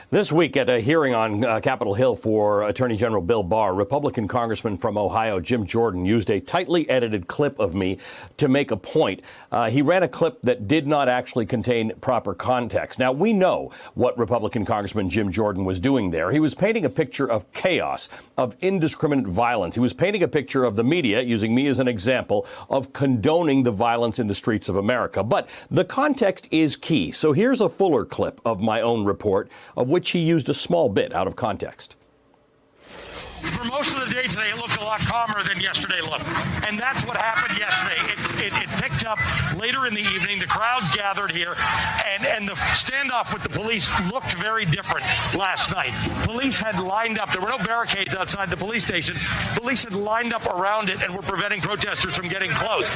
This week at a hearing on Capitol Hill for Attorney General Bill Barr, Republican Congressman from Ohio Jim Jordan used a tightly edited clip of me to make a point. He ran a clip that did not actually contain proper context. Now, we know what Republican Congressman Jim Jordan was doing there. He was painting a picture of chaos, of indiscriminate violence. He was painting a picture of the media, using me as an example, of condoning the violence in the streets of America. But the context is key. So here's a fuller clip of my own report, of which he used a small bit out of context. For most of the day today, it looked a lot calmer than yesterday looked. And that's what happened yesterday. It picked up later in the evening. The crowds gathered here, and the standoff with the police looked very different last night. Police had lined up. There were no barricades outside the police station. Police had lined up around it and were preventing protesters from getting close.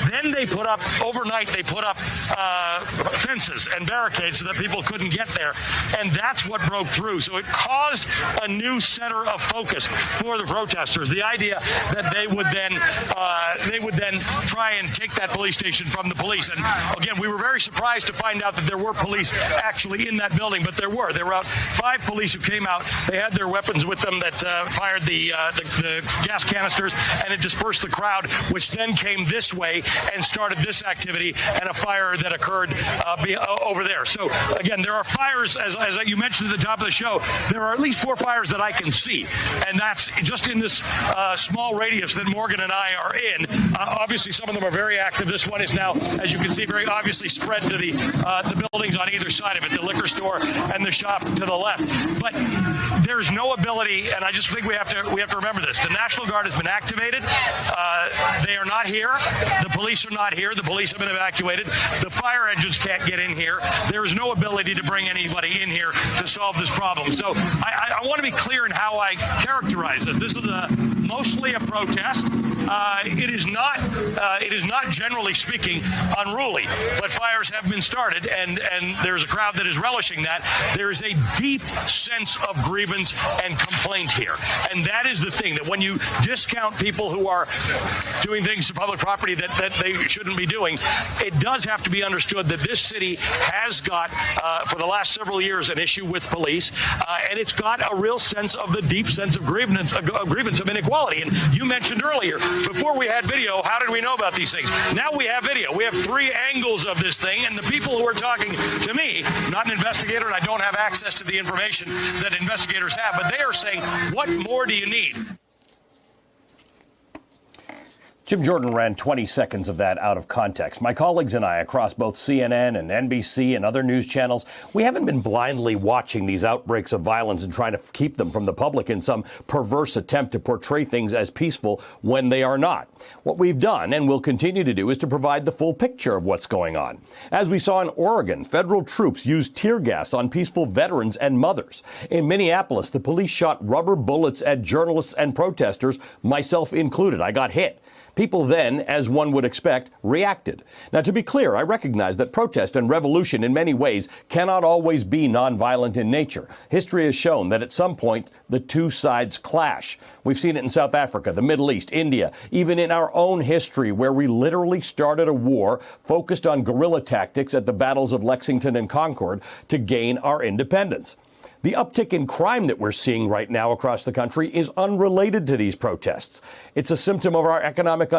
Then they put up, overnight, they put up fences and barricades so that people couldn't get there. And that's what broke through. So it caused a new center of focus for the protesters. The idea that they would then try and take that police station from the police. And again, we were very surprised to find out that there were police actually in that building, but there were about 5 police who came out. They had their weapons with them that fired the gas canisters, and it dispersed the crowd, which then came this way and started this activity and a fire that occurred over there. So again, there are fires, as you mentioned at the top of the show, there are at least 4 fires that I can see, and that's just in this small radius that Morgan and I are in. Obviously, some of them are very active. This one is now, as you can see, very obviously spread to the buildings on either side of it, the liquor store and the shop to the left. But there's no ability, and I just think we have to remember this. The National Guard has been activated. They are not here. The police are not here. The police have been evacuated. The fire engines can't get in here. There is no ability to bring anybody in here to solve this problem. So I want to be clear in how I characterize this. This is mostly a protest. It is not generally speaking unruly, but fires have been started, and there's a crowd that is relishing that. There is a deep sense of grievance and complaint here, and that is the thing, that when you discount people who are doing things to public property that they shouldn't be doing, it does have to be understood that this city has got, for the last several years, an issue with police, and it's got a real sense of the deep sense of grievance of inequality. And you mentioned earlier, before we had video, how did we know about these things? Now we have video. We have 3 angles of this thing, and the people who are talking to me, not an investigator, and I don't have access to the information that investigators have, but they are saying, what more do you need? Jim Jordan ran 20 seconds of that out of context. My colleagues and I, across both CNN and NBC and other news channels, we haven't been blindly watching these outbreaks of violence and trying to keep them from the public in some perverse attempt to portray things as peaceful when they are not. What we've done, and will continue to do, is to provide the full picture of what's going on. As we saw in Oregon, federal troops used tear gas on peaceful veterans and mothers. In Minneapolis, the police shot rubber bullets at journalists and protesters, myself included. I got hit. People then, as one would expect, reacted. Now, to be clear, I recognize that protest and revolution in many ways cannot always be nonviolent in nature. History has shown that at some point the two sides clash. We've seen it in South Africa, the Middle East, India, even in our own history, where we literally started a war focused on guerrilla tactics at the battles of Lexington and Concord to gain our independence. The uptick in crime that we're seeing right now across the country is unrelated to these protests. It's a symptom of our economic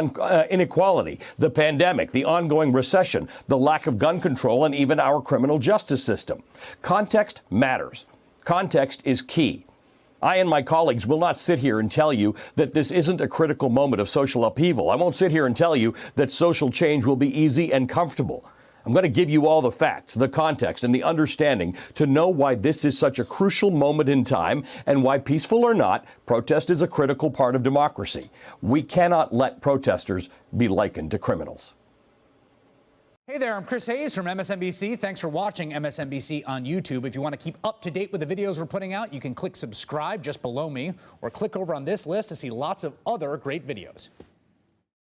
inequality, the pandemic, the ongoing recession, the lack of gun control, and even our criminal justice system. Context matters. Context is key. I and my colleagues will not sit here and tell you that this isn't a critical moment of social upheaval. I won't sit here and tell you that social change will be easy and comfortable. I'm going to give you all the facts, the context, and the understanding to know why this is such a crucial moment in time and why, peaceful or not, protest is a critical part of democracy. We cannot let protesters be likened to criminals. Hey there, I'm Chris Hayes from MSNBC. Thanks for watching MSNBC on YouTube. If you want to keep up to date with the videos we're putting out, you can click subscribe just below me or click over on this list to see lots of other great videos.